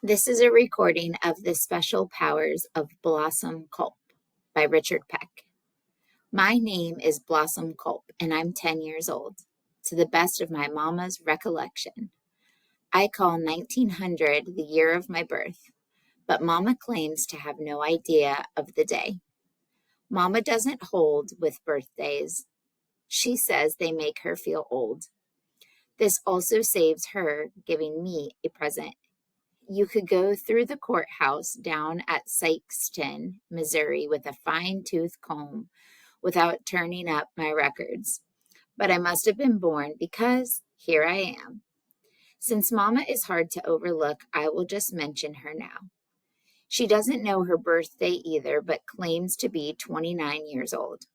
This is a recording of The Special Powers of Blossom Culp by Richard Peck. My name is Blossom Culp, and I'm 10 years old. To the best of my mama's recollection, I call 1900 the year of my birth, but Mama claims to have no idea of the day. Mama doesn't hold with birthdays. She says they make her feel old. This also saves her giving me a present. You could go through the courthouse down at Sikeston, Missouri, with a fine-tooth comb without turning up my records. But I must have been born because here I am. Since Mama is hard to overlook, I will just mention her now. She doesn't know her birthday either, but claims to be 29 years old.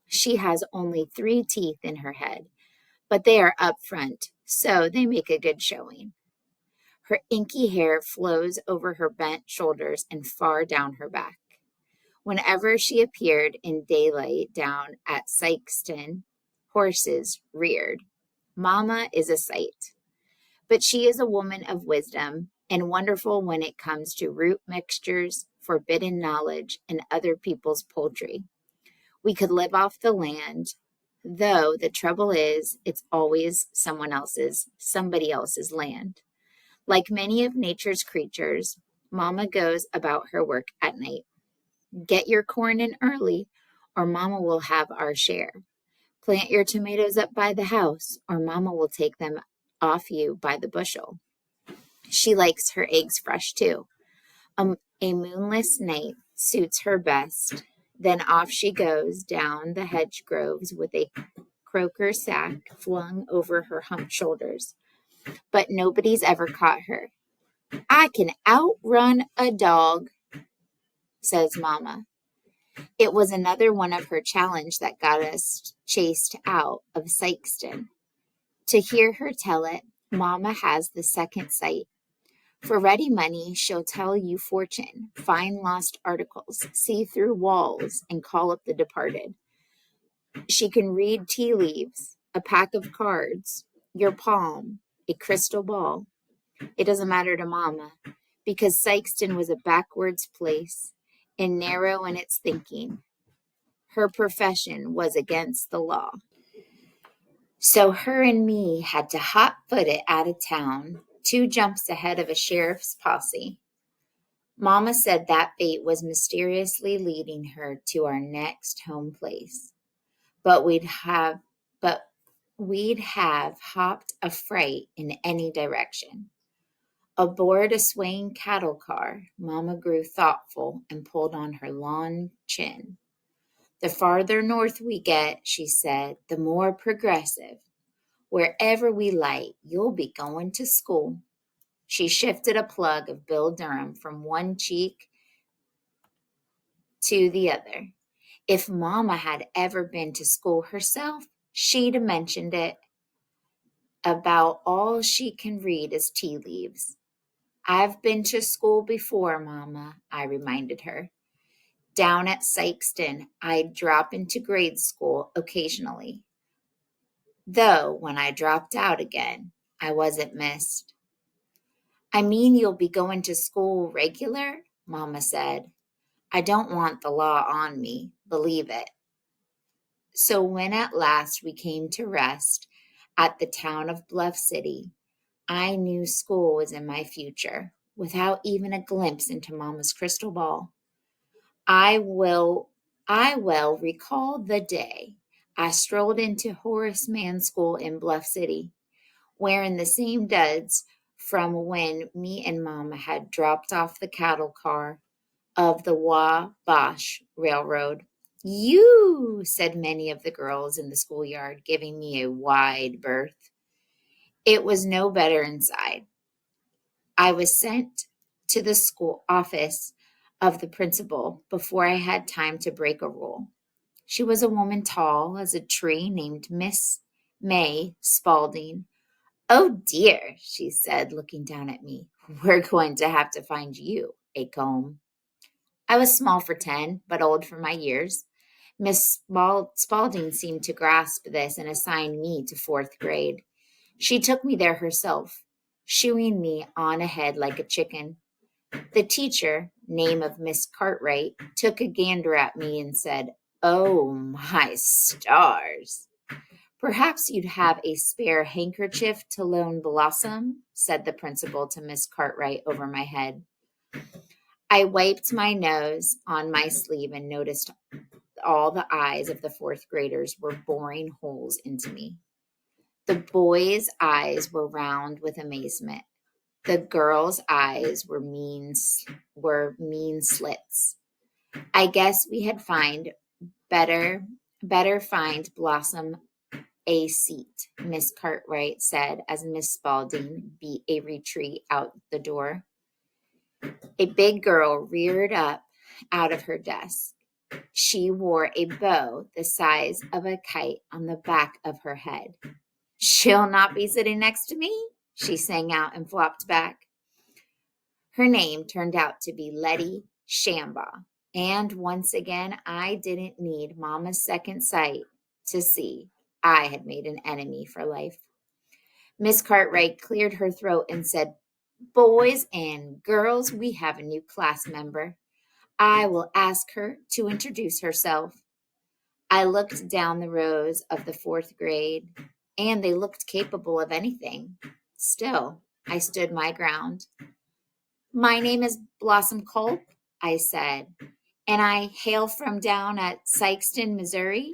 She has only 3 teeth in her head, but they are up front, so they make a good showing. Her inky hair flows over her bent shoulders and far down her back. Whenever she appeared in daylight down at Sikeston, horses reared. Mama is a sight. But she is a woman of wisdom and wonderful when it comes to root mixtures, forbidden knowledge, and other people's poultry. We could live off the land, though the trouble is it's always somebody else's land. Like many of nature's creatures, Mama goes about her work at night. Get your corn in early, or Mama will have our share. Plant your tomatoes up by the house, or Mama will take them off you by the bushel. She likes her eggs fresh, too. A moonless night suits her best. Then off she goes down the hedge groves with a croaker sack flung over her humped shoulders. But nobody's ever caught her. I can outrun a dog, says Mama. It was another one of her challenge that got us chased out of Sikeston. To hear her tell it, Mama has the second sight. For ready money, she'll tell you fortune, find lost articles, see through walls, and call up the departed. She can read tea leaves, a pack of cards, your palm, a crystal ball. It doesn't matter to Mama, because Sikeston was a backwards place and narrow in its thinking. Her profession was against the law. So her and me had to hot-foot it out of town, 2 jumps ahead of a sheriff's posse. Mama said that fate was mysteriously leading her to our next home place. But we'd have hopped a freight in any direction. Aboard a swaying cattle car, Mama grew thoughtful and pulled on her long chin. The farther north we get, she said, the more progressive. Wherever we light, you'll be going to school. She shifted a plug of Bill Durham from one cheek to the other. If Mama had ever been to school herself, she'd have mentioned it. About all she can read is tea leaves. I've been to school before, Mama, I reminded her. Down at Sikeston, I'd drop into grade school occasionally. Though when I dropped out again, I wasn't missed. I mean you'll be going to school regular? Mama said. I don't want the law on me, believe it. So when at last we came to rest at the town of Bluff City, I knew school was in my future, without even a glimpse into Mama's crystal ball. I well recall the day I strolled into Horace Mann School in Bluff City, wearing the same duds from when me and Mama had dropped off the cattle car of the Wabash Railroad. You, said many of the girls in the schoolyard, giving me a wide berth. It was no better inside. I was sent to the school office of the principal before I had time to break a rule. She was a woman tall as a tree named Miss May Spaulding. Oh dear, she said, looking down at me. We're going to have to find you a comb. I was small for 10, but old for my years. Miss Spaulding seemed to grasp this and assigned me to 4th grade. She took me there herself, shooing me on ahead like a chicken. The teacher, name of Miss Cartwright, took a gander at me and said, "Oh, my stars. Perhaps you'd have a spare handkerchief to loan Blossom," said the principal to Miss Cartwright over my head. I wiped my nose on my sleeve and noticed all the eyes of the fourth graders were boring holes into me. The boys' eyes were round with amazement. The girls' eyes were mean slits. I guess we had better find Blossom a seat, Miss Cartwright said as Miss Spaulding beat a retreat out the door. A big girl reared up out of her desk. She wore a bow the size of a kite on the back of her head. "She'll not be sitting next to me," she sang out and flopped back. Her name turned out to be Letty Shambaugh, and once again I didn't need Mama's second sight to see I had made an enemy for life. Miss Cartwright cleared her throat and said, "Boys and girls, we have a new class member. I will ask her to introduce herself." I looked down the rows of the fourth grade, and they looked capable of anything. Still, I stood my ground. "My name is Blossom Culp," I said, "and I hail from down at Sikeston, Missouri."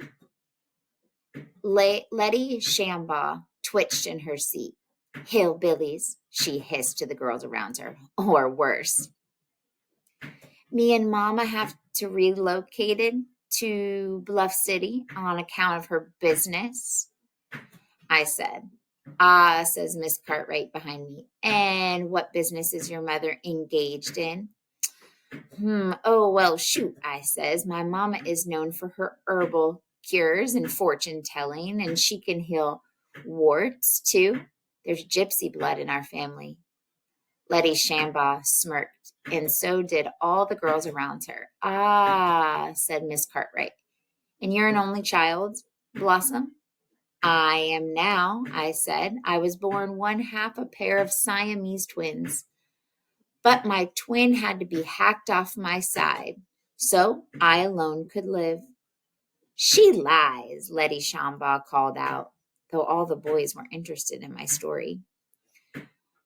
Letty Shambaugh twitched in her seat. "Hillbillies," she hissed to the girls around her, "or worse." "Me and Mama have to relocated to Bluff City on account of her business," I said. "Ah," says Miss Cartwright behind me. "And what business is your mother engaged in?" "Oh, well, shoot," I says. "My mama is known for her herbal cures and fortune telling, and she can heal warts, too. There's gypsy blood in our family." Letty Shambaugh smirked, and so did all the girls around her. "Ah," said Miss Cartwright. "And you're an only child, Blossom?" "I am now," I said. "I was born one half a pair of Siamese twins. But my twin had to be hacked off my side, so I alone could live." "She lies," Letty Shambaugh called out, though all the boys were interested in my story.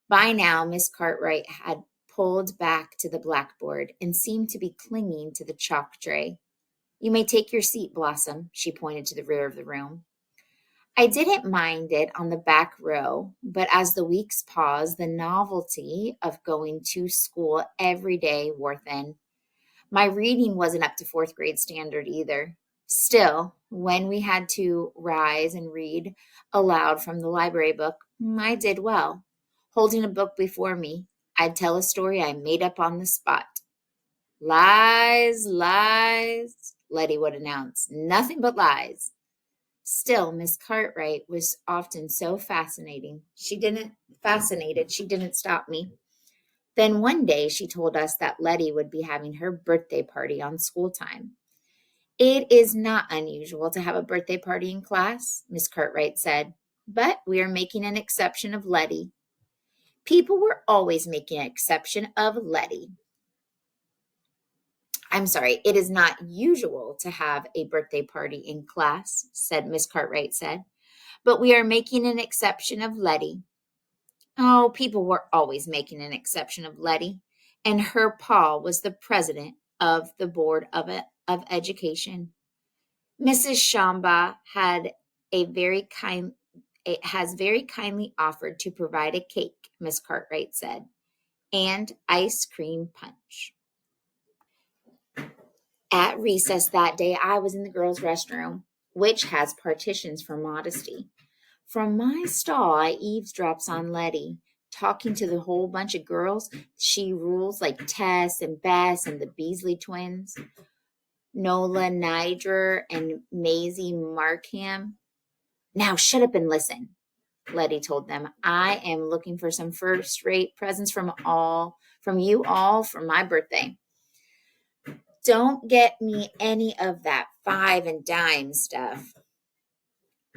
By now, Miss Cartwright had pulled back to the blackboard and seemed to be clinging to the chalk tray. "You may take your seat, Blossom," she pointed to the rear of the room. I didn't mind it on the back row, but as the weeks passed, the novelty of going to school every day wore thin. My reading wasn't up to fourth grade standard either. Still, when we had to rise and read aloud from the library book, I did well. Holding a book before me, I'd tell a story I made up on the spot. "Lies, lies," Letty would announce. "Nothing but lies." Still, Miss Cartwright was often so fascinated, she didn't stop me. Then one day she told us that Letty would be having her birthday party on school time. "It is not unusual to have a birthday party in class," Miss Cartwright said, "but we are making an exception of Letty." People were always making an exception of Letty. "I'm sorry, it is not usual to have a birthday party in class," said Miss Cartwright said, "but we are making an exception of Letty." Oh, people were always making an exception of Letty, and her pa was the president of the board of education. "Mrs. Shambaugh has very kindly offered to provide a cake," Miss Cartwright said, "and ice cream punch." At recess that day, I was in the girls' restroom, which has partitions for modesty. From my stall, I eavesdrops on Letty, talking to the whole bunch of girls she rules, like Tess and Bess and the Beasley twins, Nola Niger and Maisie Markham. "Now shut up and listen," Letty told them. "I am looking for some first-rate presents from you all for my birthday. Don't get me any of that five and dime stuff."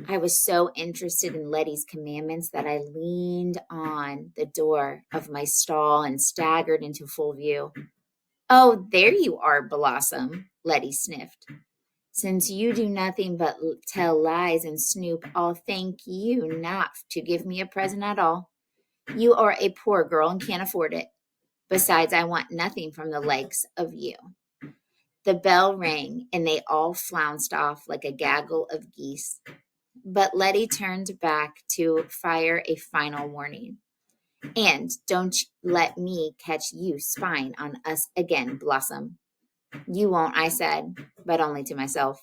I was so interested in Letty's commandments that I leaned on the door of my stall and staggered into full view. Oh, there you are, Blossom, Letty sniffed. Since you do nothing but tell lies and snoop, I'll thank you not to give me a present at all. You are a poor girl and can't afford it. Besides, I want nothing from the likes of you. The bell rang, and they all flounced off like a gaggle of geese. But Letty turned back to fire a final warning. And don't let me catch you spying on us again, Blossom. You won't, I said, but only to myself.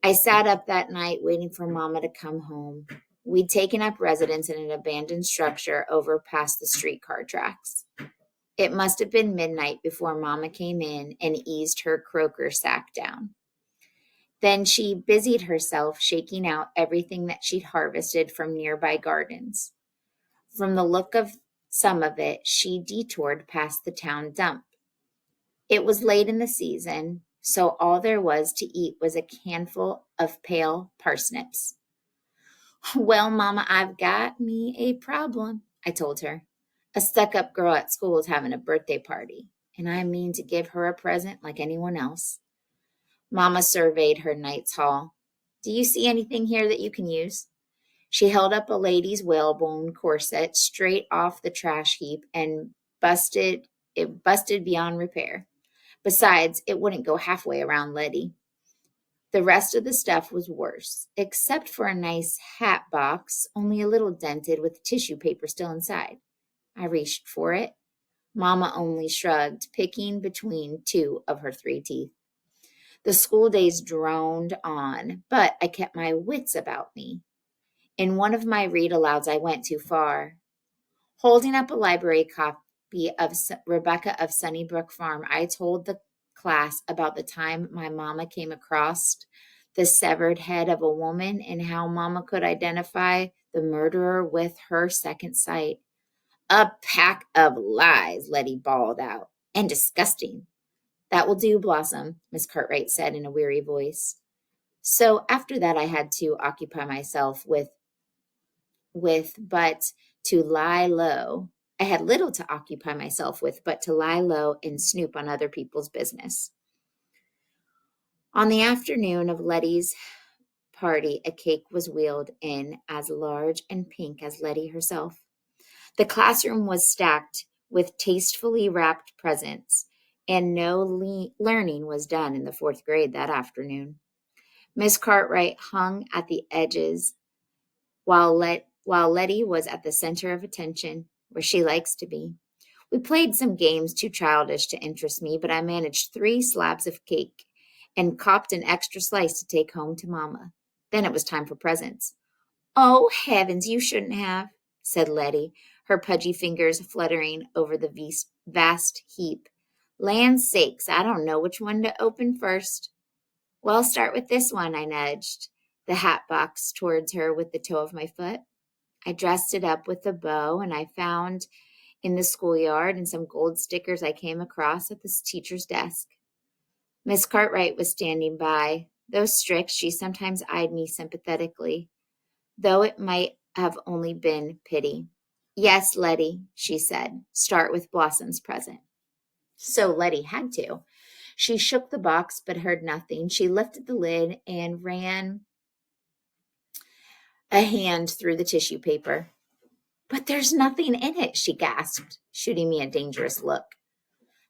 I sat up that night waiting for Mama to come home. We'd taken up residence in an abandoned structure over past the streetcar tracks. It must have been midnight before Mama came in and eased her croaker sack down. Then she busied herself shaking out everything that she'd harvested from nearby gardens. From the look of some of it, she detoured past the town dump. It was late in the season, so all there was to eat was a handful of pale parsnips. Well, Mama, I've got me a problem, I told her. A stuck-up girl at school is having a birthday party, and I mean to give her a present like anyone else. Mama surveyed her night's haul. Do you see anything here that you can use? She held up a lady's whalebone corset straight off the trash heap and busted beyond repair. Besides, it wouldn't go halfway around Letty. The rest of the stuff was worse, except for a nice hat box, only a little dented with tissue paper still inside. I reached for it. Mama only shrugged, picking between two of her 3 teeth. The school days droned on, but I kept my wits about me. In one of my read-alouds, I went too far. Holding up a library copy of Rebecca of Sunnybrook Farm, I told the class about the time my mama came across the severed head of a woman and how Mama could identify the murderer with her second sight. A pack of lies, Letty bawled out, and disgusting. That will do, Blossom, Miss Cartwright said in a weary voice. So after that, I had to occupy myself with but to lie low. I had little to occupy myself with but to lie low and snoop on other people's business. On the afternoon of Letty's party, a cake was wheeled in as large and pink as Letty herself. The classroom was stacked with tastefully wrapped presents, and no learning was done in the 4th grade that afternoon. Miss Cartwright hung at the edges while Letty was at the center of attention, where she likes to be. We played some games too childish to interest me, but I managed 3 slabs of cake and copped an extra slice to take home to Mama. Then it was time for presents. Oh, heavens, you shouldn't have, said Letty, her pudgy fingers fluttering over the vast heap. Land's sakes, I don't know which one to open first. Well, I'll start with this one, I nudged the hat box towards her with the toe of my foot. I dressed it up with a bow, and I found in the schoolyard and some gold stickers I came across at the teacher's desk. Miss Cartwright was standing by. Though strict, she sometimes eyed me sympathetically, though it might have only been pity. Yes, Letty, she said, start with Blossom's present. So Letty had to. She shook the box but heard nothing. She lifted the lid and ran a hand through the tissue paper. But there's nothing in it, she gasped, shooting me a dangerous look.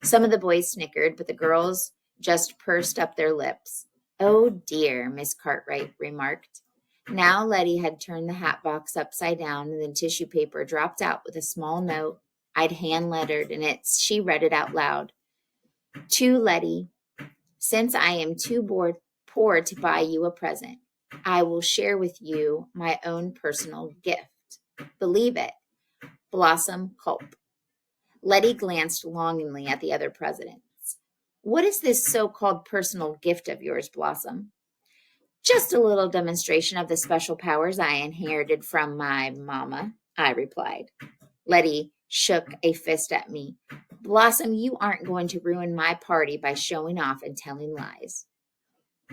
Some of the boys snickered, but the girls just pursed up their lips. Oh dear, Miss Cartwright remarked. Now Letty had turned the hat box upside down, and the tissue paper dropped out with a small note I'd hand-lettered in it. She read it out loud. To Letty, since I am too poor to buy you a present, I will share with you my own personal gift. Believe it, Blossom Culp. Letty glanced longingly at the other presidents. What is this so-called personal gift of yours, Blossom? Just a little demonstration of the special powers I inherited from my mama, I replied. Letty shook a fist at me. Blossom, you aren't going to ruin my party by showing off and telling lies.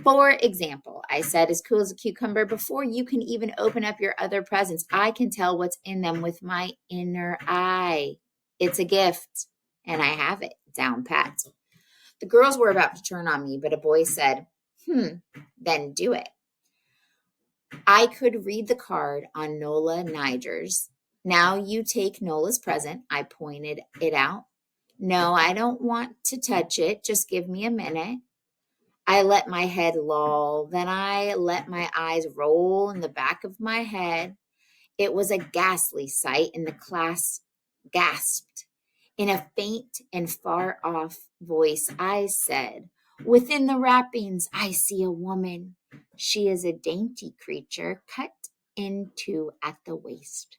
For example, I said, as cool as a cucumber, before you can even open up your other presents, I can tell what's in them with my inner eye. It's a gift, and I have it down pat. The girls were about to turn on me, but a boy said, then do it. I could read the card on Nola Niger's. Now you take Nola's present. I pointed it out. No, I don't want to touch it. Just give me a minute. I let my head loll. Then I let my eyes roll in the back of my head. It was a ghastly sight, and the class gasped. In a faint and far off voice, I said, within the wrappings, I see a woman. She is a dainty creature cut in two at the waist.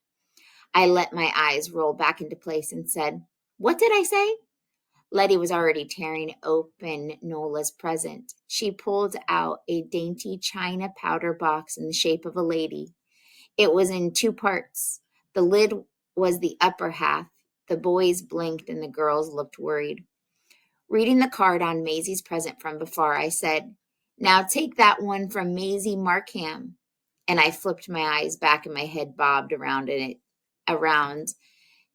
I let my eyes roll back into place and said, what did I say? Letty was already tearing open Nola's present. She pulled out a dainty china powder box in the shape of a lady. It was in two parts. The lid was the upper half. The boys blinked and the girls looked worried. Reading the card on Maisie's present from before, I said, now take that one from Maisie Markham. And I flipped my eyes back and my head bobbed around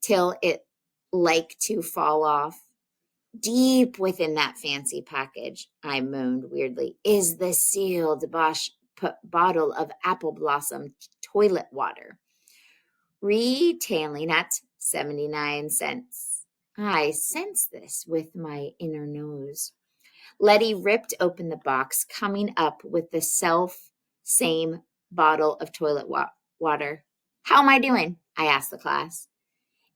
till it like to fall off. Deep within that fancy package, I moaned weirdly, is the sealed bottle of apple blossom toilet water, retailing at 79 cents. I sensed this with my inner nose. Letty ripped open the box, coming up with the same bottle of toilet water. How am I doing? I asked the class.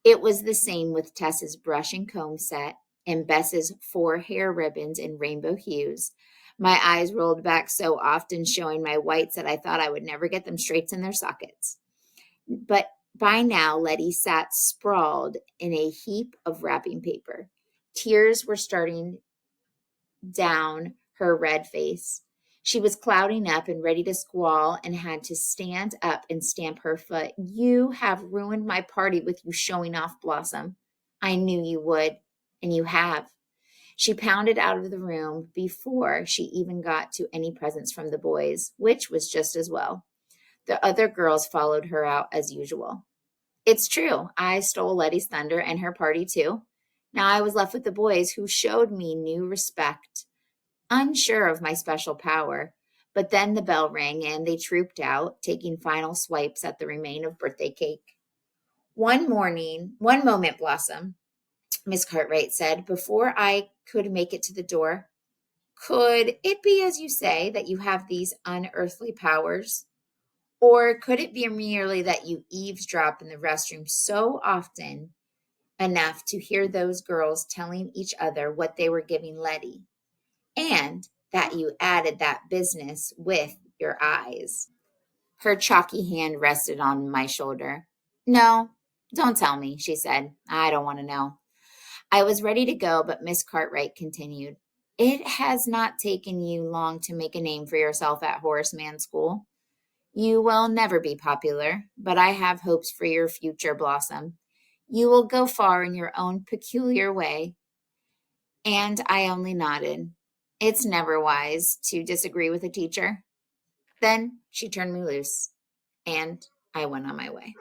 It was the same with Tess's brush and comb set and Bess's 4 hair ribbons in rainbow hues. My eyes rolled back so often, showing my whites, that I thought I would never get them straight in their sockets. But by now, Letty sat sprawled in a heap of wrapping paper. Tears were starting down her red face. She was clouding up and ready to squall and had to stand up and stamp her foot. You have ruined my party with you showing off, Blossom. I knew you would, and you have. She pounded out of the room before she even got to any presents from the boys, which was just as well. The other girls followed her out as usual. It's true, I stole Letty's thunder and her party too. Now I was left with the boys, who showed me new respect, unsure of my special power. But then the bell rang and they trooped out, taking final swipes at the remain of birthday cake. One moment, Blossom, Miss Cartwright said, before I could make it to the door. Could it be, as you say, that you have these unearthly powers? Or could it be merely that you eavesdrop in the restroom so often enough to hear those girls telling each other what they were giving Letty, and that you added that business with your eyes? Her chalky hand rested on my shoulder. No, don't tell me, she said. I don't want to know. I was ready to go, but Miss Cartwright continued. It has not taken you long to make a name for yourself at Horace Mann School. You will never be popular, but I have hopes for your future, Blossom. You will go far in your own peculiar way. And I only nodded. It's never wise to disagree with a teacher. Then she turned me loose, and I went on my way.